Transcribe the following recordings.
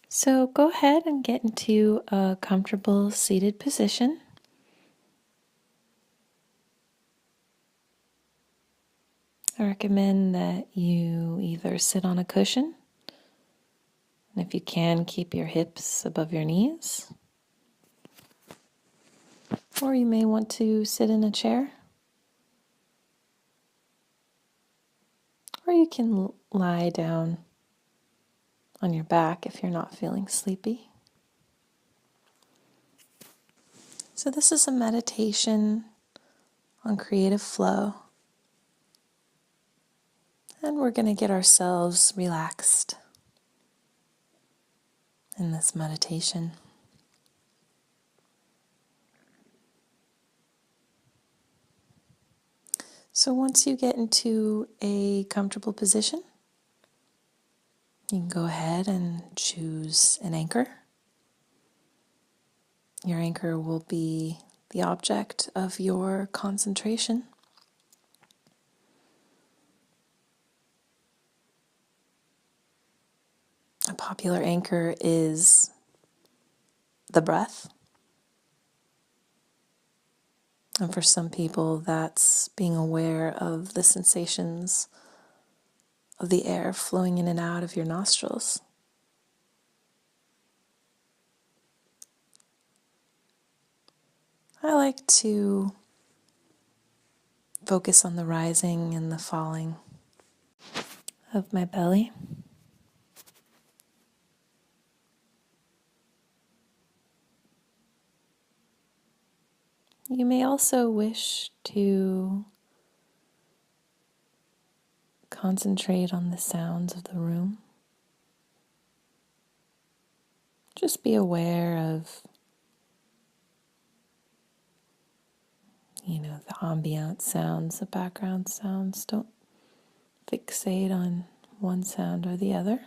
So go ahead and get into a comfortable seated position. I recommend that you either sit on a cushion, and if you can, keep your hips above your knees, or you may want to sit in a chair, or you can lie down on your back if you're not feeling sleepy. So this is a meditation on creative flow, and we're going to get ourselves relaxed in this meditation. So once you get into a comfortable position, you can go ahead and choose an anchor. Your anchor will be the object of your concentration. A popular anchor is the breath. And for some people, that's being aware of the sensations of the air flowing in and out of your nostrils. I like to focus on the rising and the falling of my belly. You may also wish to concentrate on the sounds of the room. Just be aware of, the ambient sounds, the background sounds. Don't fixate on one sound or the other.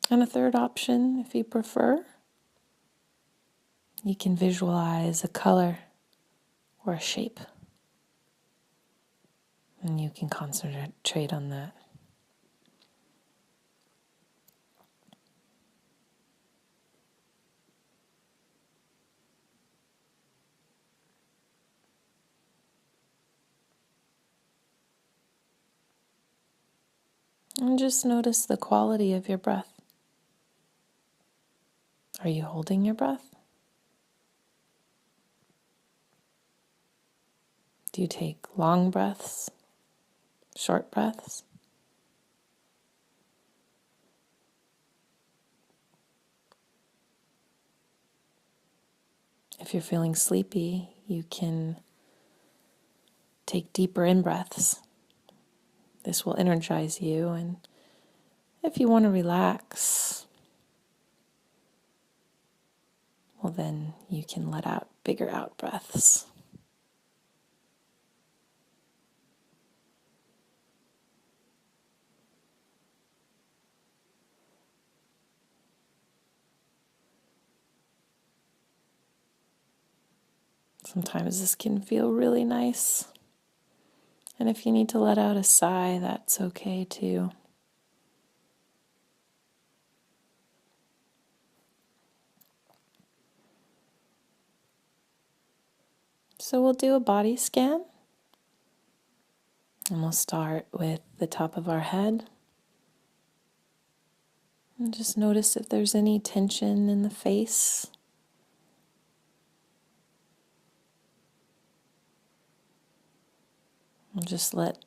And a third option, if you prefer, you can visualize a color or a shape. And you can concentrate on that. And just notice the quality of your breath. Are you holding your breath? Do you take long breaths, short breaths? If you're feeling sleepy, you can take deeper in-breaths. This will energize you, and if you want to relax, well, then you can let out bigger out-breaths. Sometimes this can feel really nice. And if you need to let out a sigh, that's okay too. So we'll do a body scan. And we'll start with the top of our head. And just notice if there's any tension in the face. And just let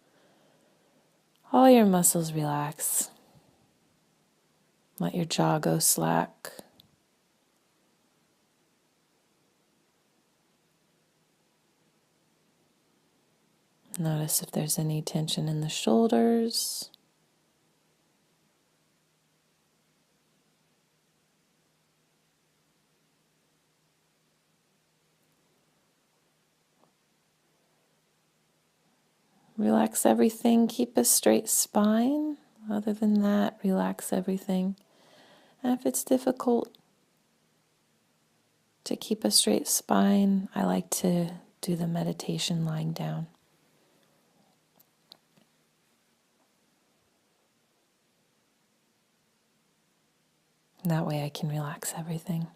all your muscles relax. Let your jaw go slack. Notice if there's any tension in the shoulders. Relax everything. Keep a straight spine. Other than that, relax everything. And if it's difficult to keep a straight spine, I like to do the meditation lying down. That way I can relax everything.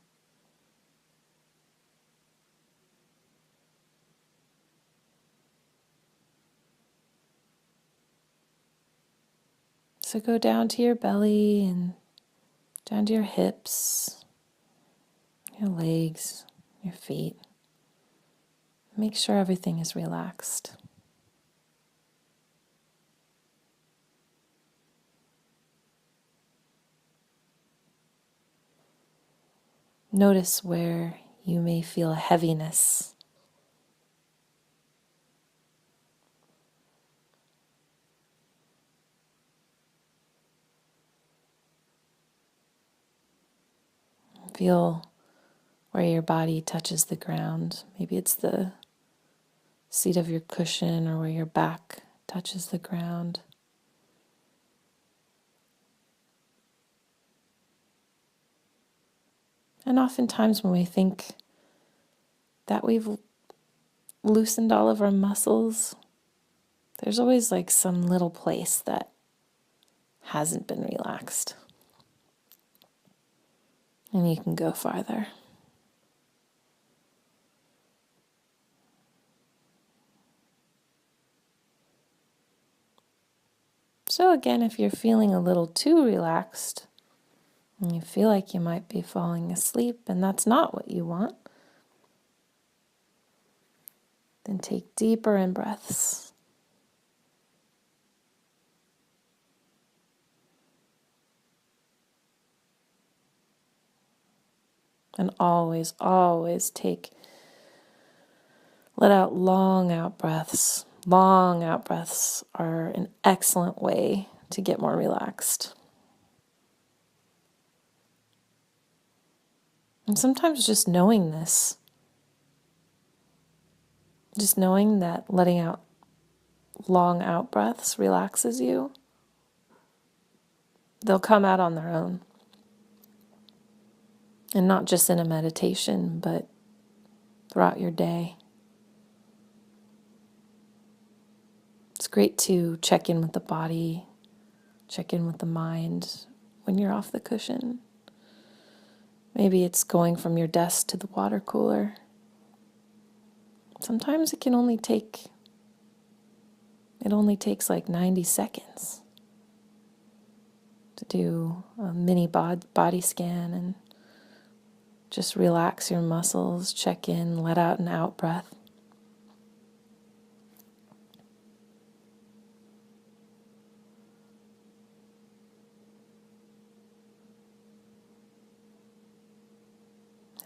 So go down to your belly and down to your hips, your legs, your feet. Make sure everything is relaxed. Notice where you may feel a heaviness. Feel where your body touches the ground. Maybe it's the seat of your cushion or where your back touches the ground. And oftentimes when we think that we've loosened all of our muscles, there's always like some little place that hasn't been relaxed. And you can go farther. So again, if you're feeling a little too relaxed and you feel like you might be falling asleep and that's not what you want, then take deeper in breaths. And always, always let out long out breaths. Long out breaths are an excellent way to get more relaxed. And sometimes just knowing this, just knowing that letting out long out breaths relaxes you, they'll come out on their own. And not just in a meditation, but throughout your day. It's great to check in with the body, check in with the mind when you're off the cushion. Maybe it's going from your desk to the water cooler. Sometimes it only takes like 90 seconds to do a mini body scan and just relax your muscles, check in, let out an out breath.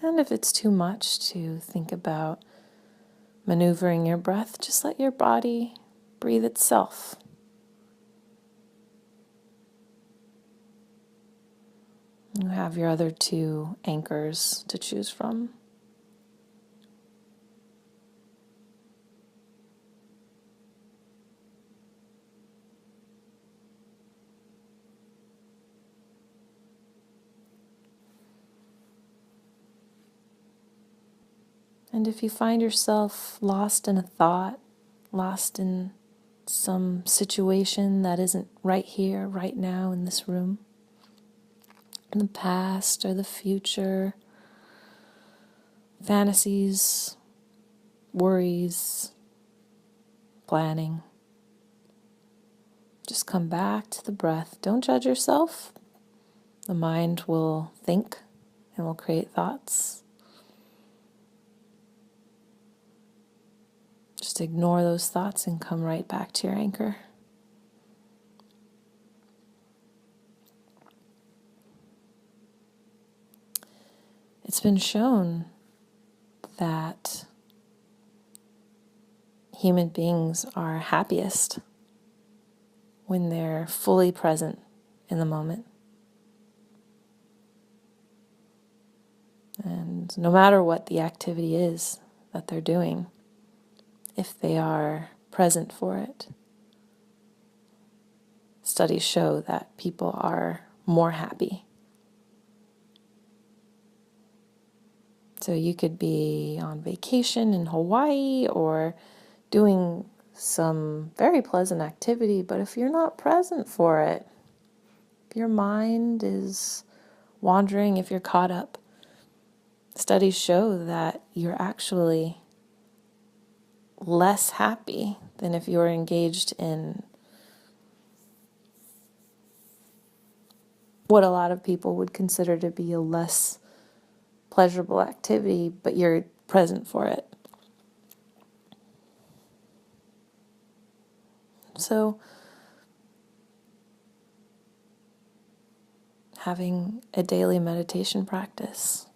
And if it's too much to think about maneuvering your breath, just let your body breathe itself. You have your other two anchors to choose from. And if you find yourself lost in a thought, lost in some situation that isn't right here, right now in this room, in the past or the future, fantasies, worries, planning, just come back to the breath. Don't judge yourself. The mind will think and will create thoughts. Just ignore those thoughts and come right back to your anchor. It's been shown that human beings are happiest when they're fully present in the moment. And no matter what the activity is that they're doing, if they are present for it, studies show that people are more happy. So you could be on vacation in Hawaii or doing some very pleasant activity, but if you're not present for it, if your mind is wandering, if you're caught up. Studies show that you're actually less happy than if you're engaged in what a lot of people would consider to be a less pleasurable activity, but you're present for it. So, having a daily meditation practice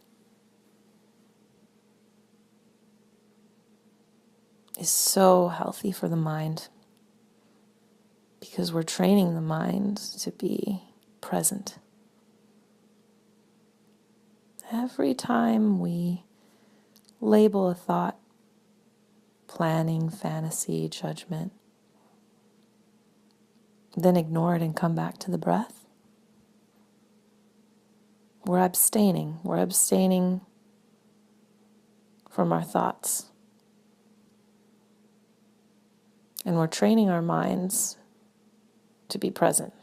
is so healthy for the mind, because we're training the mind to be present. Every time we label a thought, planning, fantasy, judgment, then ignore it and come back to the breath, we're abstaining. We're abstaining from our thoughts. And we're training our minds to be present.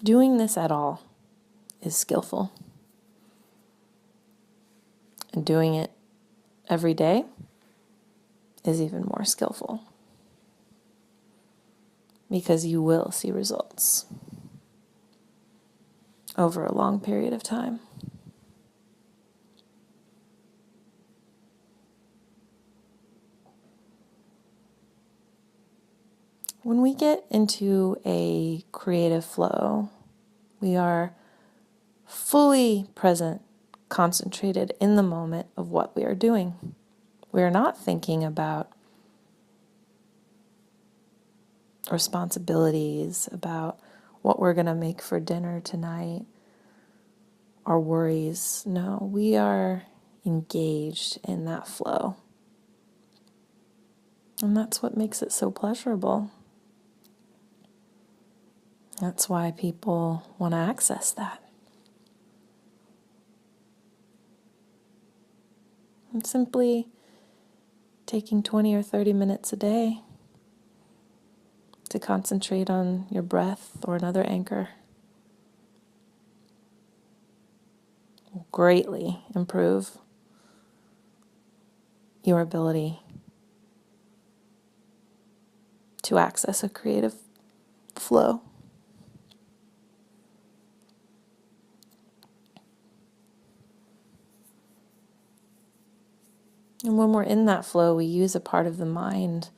Doing this at all is skillful. And doing it every day is even more skillful, because you will see results over a long period of time. When we get into a creative flow, we are fully present, concentrated in the moment of what we are doing. We are not thinking about responsibilities, about what we're going to make for dinner tonight, our worries. No, we are engaged in that flow. And that's what makes it so pleasurable. That's why people want to access that. And simply taking 20 or 30 minutes a day to concentrate on your breath or another anchor will greatly improve your ability to access a creative flow. And when we're in that flow, we use a part of the mind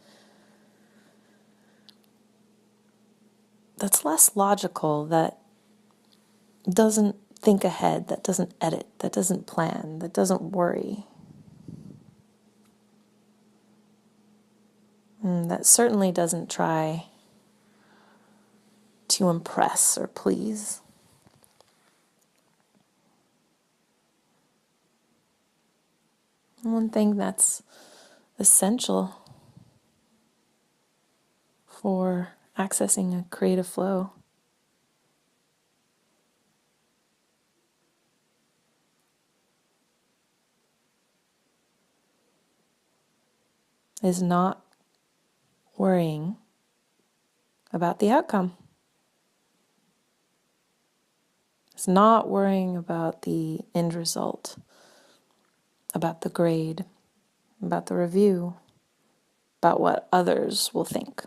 that's less logical, that doesn't think ahead, that doesn't edit, that doesn't plan, that doesn't worry. And that certainly doesn't try to impress or please. And one thing that's essential for accessing a creative flow is not worrying about the outcome. It's not worrying about the end result, about the grade, about the review, about what others will think.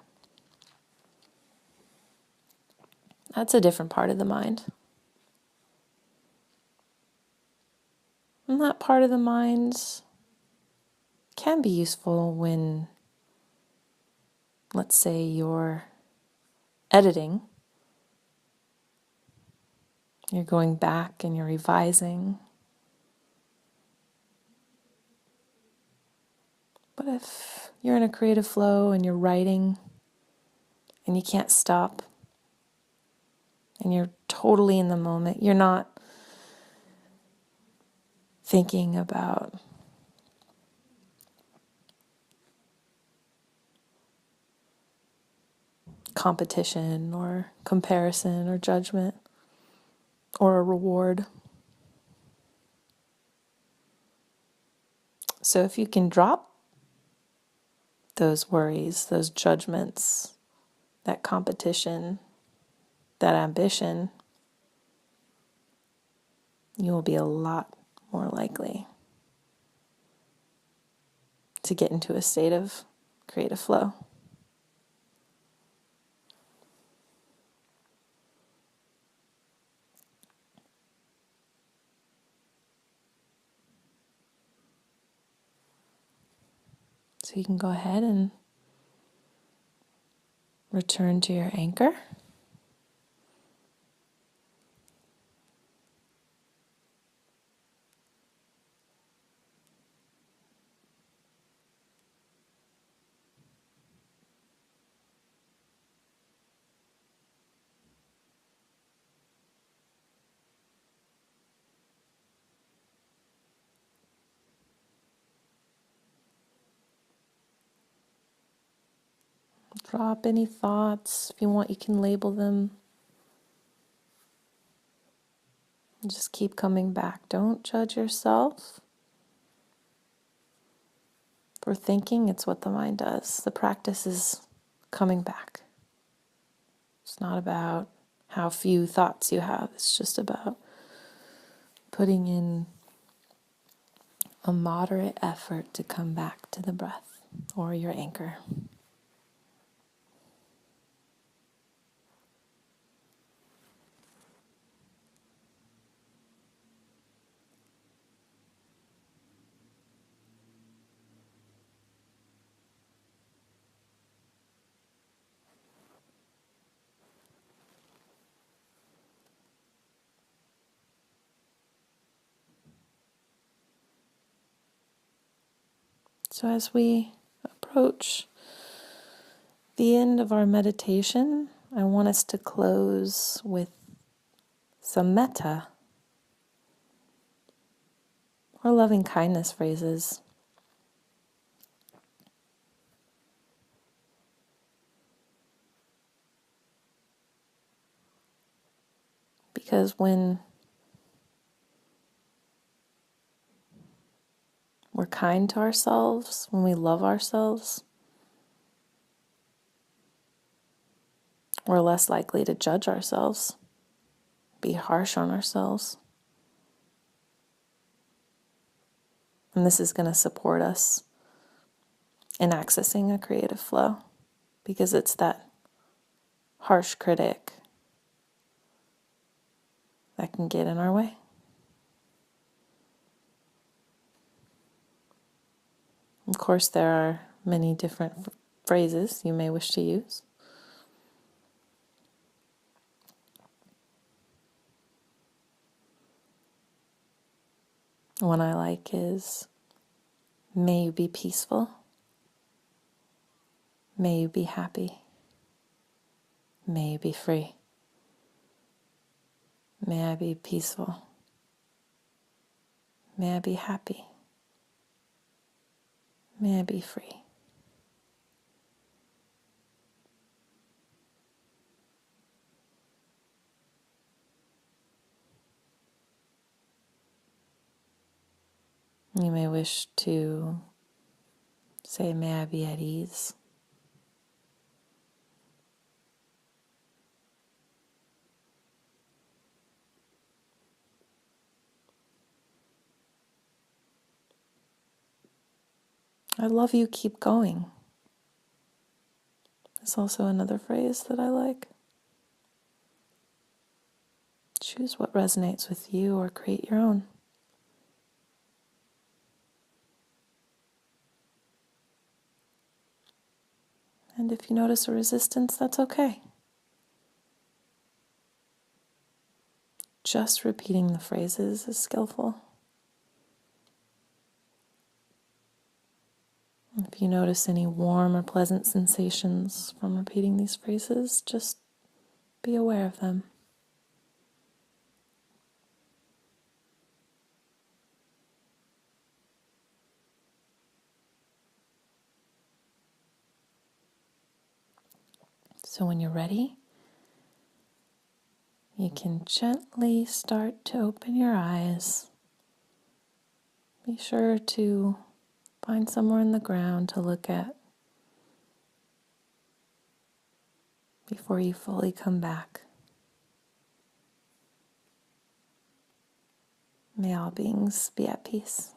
That's a different part of the mind. And that part of the mind can be useful when, let's say, you're editing. You're going back and you're revising. But if you're in a creative flow and you're writing and you can't stop and you're totally in the moment, you're not thinking about competition or comparison or judgment or a reward. So if you can drop those worries, those judgments, that competition, that ambition, you will be a lot more likely to get into a state of creative flow. So you can go ahead and return to your anchor. Drop any thoughts. If you want, you can label them. And just keep coming back. Don't judge yourself for thinking. It's what the mind does. The practice is coming back. It's not about how few thoughts you have. It's just about putting in a moderate effort to come back to the breath or your anchor. So as we approach the end of our meditation, I want us to close with some metta or loving kindness phrases. Because when we're kind to ourselves, when we love ourselves, we're less likely to judge ourselves, be harsh on ourselves. And this is going to support us in accessing a creative flow, because it's that harsh critic that can get in our way. Of course, there are many different phrases you may wish to use. One I like is, may you be peaceful, may you be happy, may you be free. May I be peaceful, may I be happy, may I be free. You may wish to say, may I be at ease. I love you, keep going. It's also another phrase that I like. Choose what resonates with you or create your own. And if you notice a resistance, that's okay. Just repeating the phrases is skillful. If you notice any warm or pleasant sensations from repeating these phrases, just be aware of them. So when you're ready, you can gently start to open your eyes. Be sure to find somewhere in the ground to look at before you fully come back. May all beings be at peace.